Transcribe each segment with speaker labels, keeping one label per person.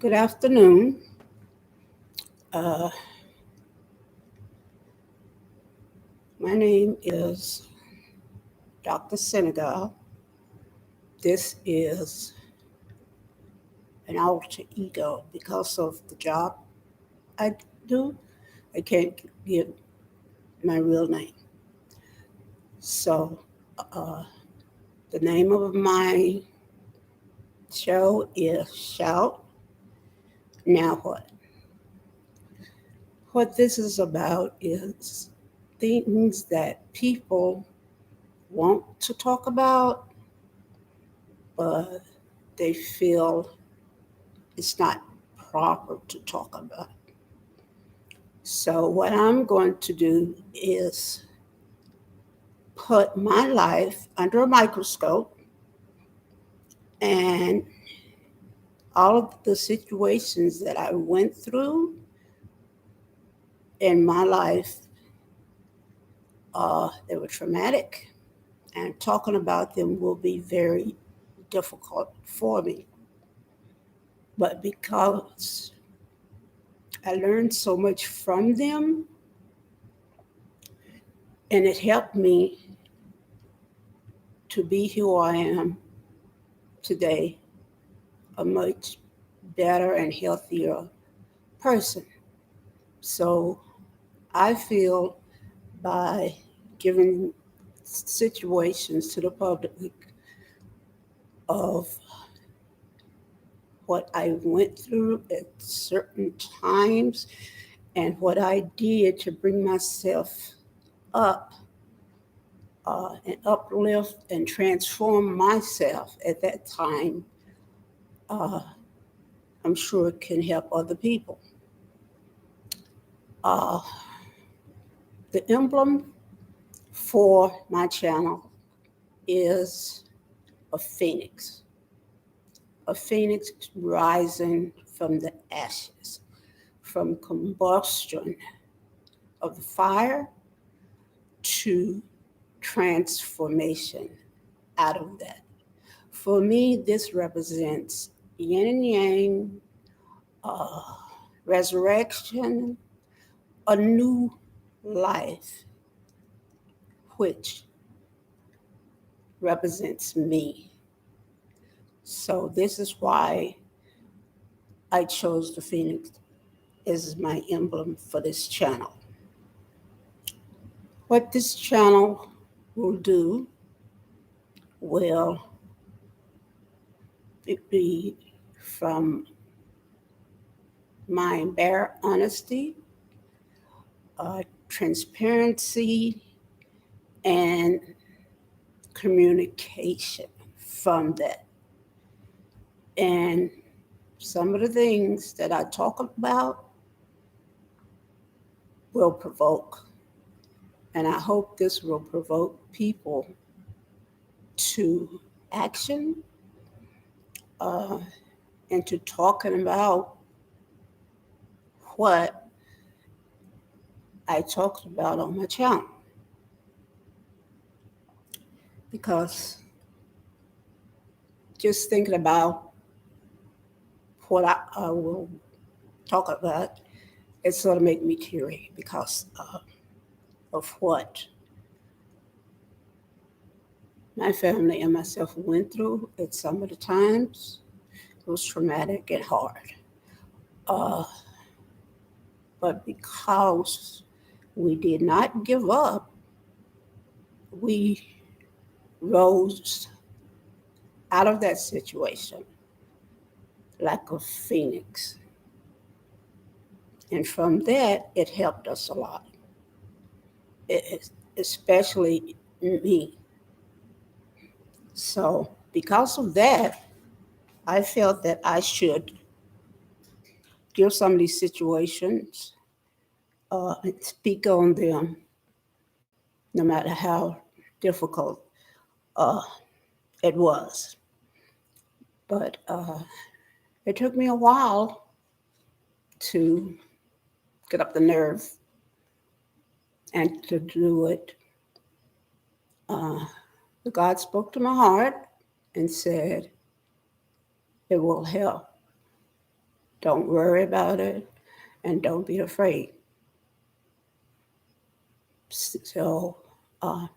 Speaker 1: Good afternoon. Uh, my name is Dr. Senegal. This is an alter ego because of the job I do. I can't give my real name. So, uh, the name of my show is Shout. Now What? What this is about is things that people want to talk about, but they feel it's not proper to talk about. So, what I'm going to do is put my life under a microscope and all of the situations that I went through in my life, they were traumatic, and talking about them will be very difficult for me. But because I learned so much from them, and it helped me to be who I am today, a much better and healthier person. So I feel by giving situations to the public of what I went through at certain times and what I did to bring myself up and uplift and transform myself at that time, uh, I'm sure it can help other people. Uh, the emblem for my channel is a phoenix, a phoenix rising from the ashes, from combustion of the fire to transformation out of that. For me, this represents yin and yang, uh, resurrection, a new life, which represents me. So, this is why I chose the phoenix as my emblem for this channel. What this channel will do will be from my bare honesty, transparency, and communication from that. And some of the things that I talk about will provoke. And I hope this will provoke people to action, uh, and to talking about what I talked about on my channel. Because just thinking about what I will talk about, it sort of make me teary because of what my family and myself went through at some of the times. It was traumatic and hard. Uh, but because we did not give up, we rose out of that situation like a phoenix. And from that, it helped us a lot, especially me. So, because of that, I felt that I should give some of these situations and speak on them, no matter how difficult uh, it was. But it took me a while to get up the nerve and to do it. Uh, God spoke to my heart and said, it will help Don't worry about it, and don't be afraid. So, uh,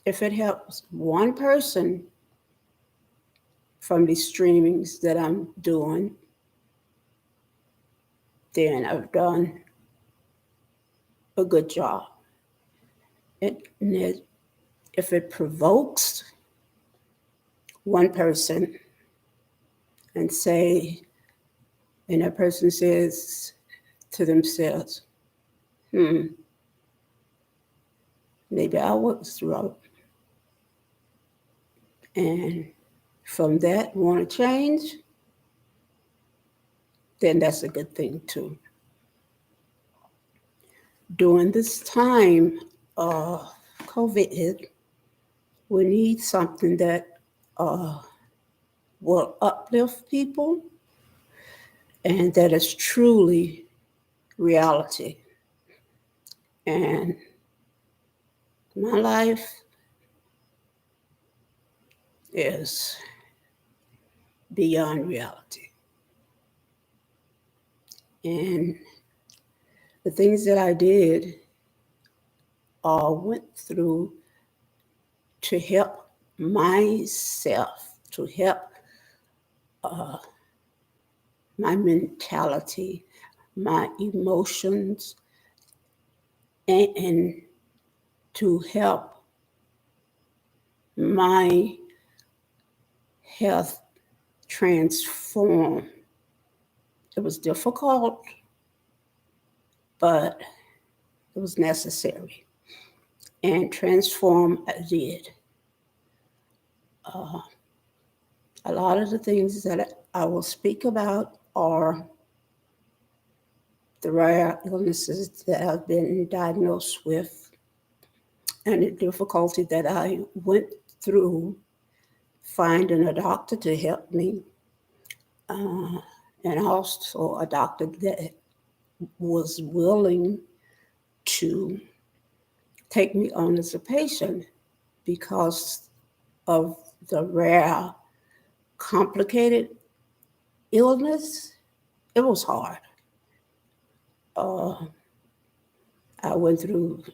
Speaker 1: if it helps one person from the streamings that I'm doing, then I've done a good job. If it provokes one person and and that person says to themselves, maybe I was wrong. And from that, want to change, then that's a good thing too. During this time of COVID, we need something that uh, will uplift people and that is truly reality. And my life is beyond reality. And the things that I did or went through to help myself, to help uh, my mentality, my emotions, and to help my health transform. It was difficult, but it was necessary. And transform I did. Uh, a lot of the things that I will speak about are the rare illnesses that I've been diagnosed with and the difficulty that I went through finding a doctor to help me, and also a doctor that was willing to take me on as a patient because of the rare, complicated illness. It was hard. Uh, I went through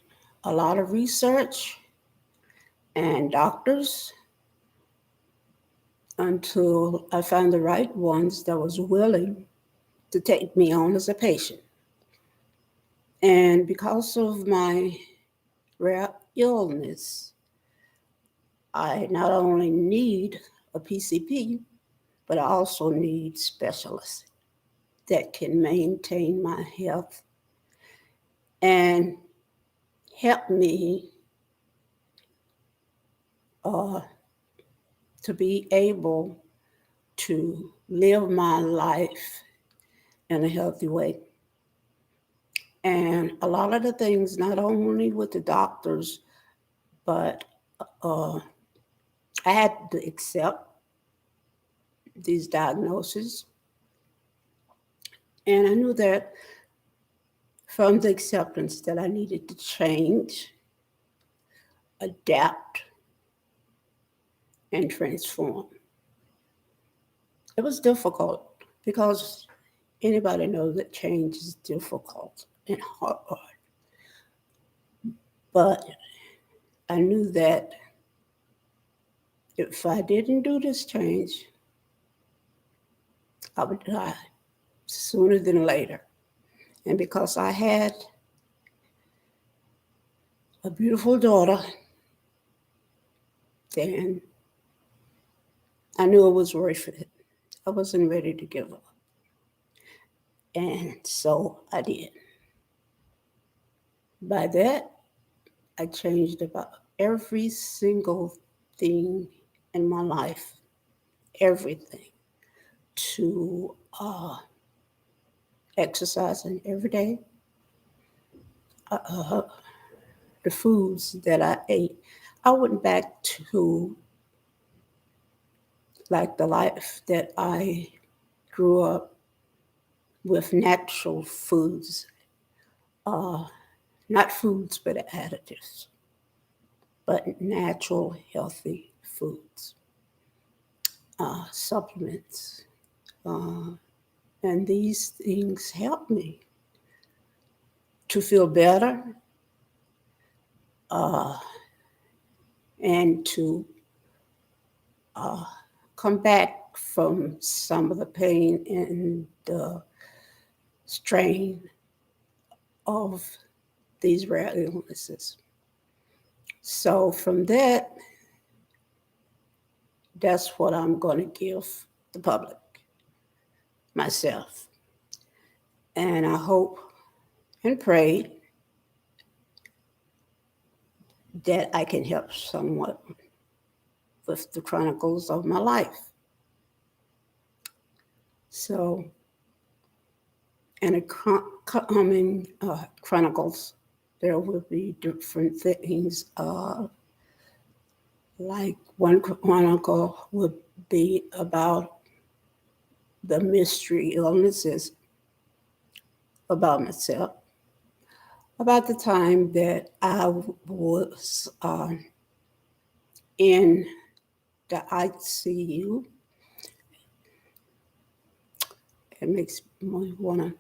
Speaker 1: a lot of research and doctors until I found the right ones that was willing to take me on as a patient. And because of my rare illness, I not only need a PCP, but I also need specialists that can maintain my health and help me uh, to be able to live my life in a healthy way. And a lot of the things, not only with the doctors, but uh, I had to accept these diagnoses. And I knew that from the acceptance that I needed to change, adapt, and transform. It was difficult because anybody knows that change is difficult and hard. But I knew that if I didn't do this change, I would die sooner than later. And because I had a beautiful daughter, then I knew it was worth it. I wasn't ready to give up. And so I did. By that, I changed about every single thing in my life, everything, to exercising every day, uh, the foods that I ate. I went back to like the life that I grew up with natural foods, uh, not foods but additives, but natural healthy foods, supplements, And these things help me to feel better and to come back from some of the pain and the strain of these rare illnesses. So from that, that's what I'm going to give the public, myself. And I hope and pray that I can help somewhat with the chronicles of my life. So, in the coming chronicles, there will be different things. Like one chronicle would be about the mystery illnesses about myself, about the time that I was in the ICU. It makes me want to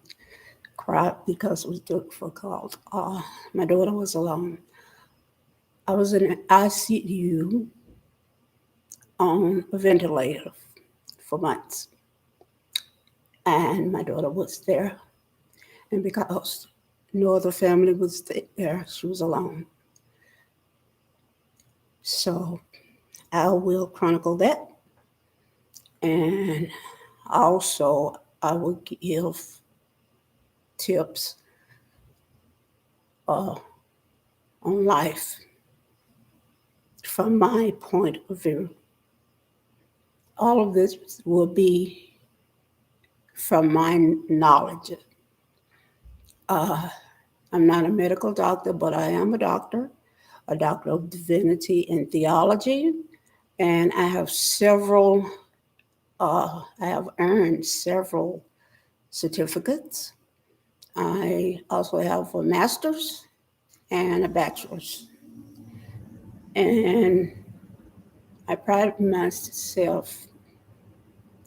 Speaker 1: cry because it was difficult. My daughter was alone. I was in an ICU on a ventilator for months, and my daughter was there. And because no other family was there, she was alone. So I will chronicle that, and also I will give tips on life from my point of view. All of this will be from my knowledge. I'm not a medical doctor, but I am a doctor of divinity and theology, and I have I have earned several certificates. I also have a master's and a bachelor's. And I pride myself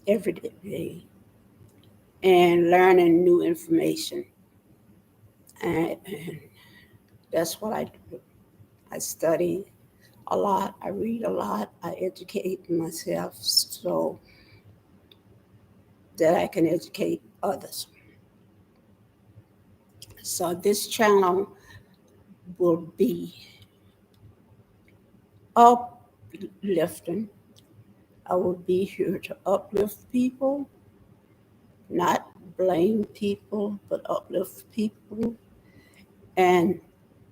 Speaker 1: every day in learning new information. And that's what I do. I study a lot, I read a lot, I educate myself so that I can educate others. So this channel will be uplifting. I will be here to uplift people, not blame people, but uplift people and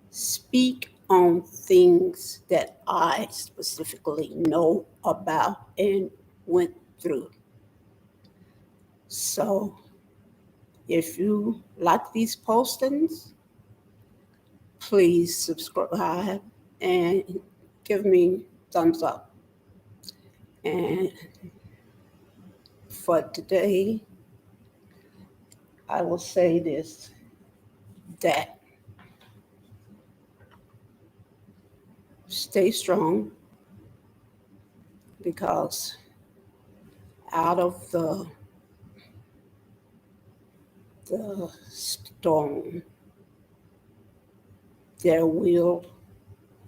Speaker 1: speak on things that I specifically know about and went through. So if you like these postings, please subscribe and give me thumbs up. And for today, I will say this, that stay strong, because out of the storm, there will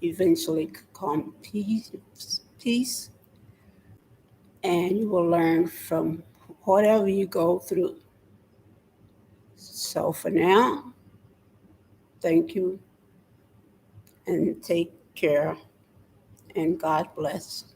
Speaker 1: eventually come peace, and you will learn from whatever you go through. So for now, thank you and take care, and God bless.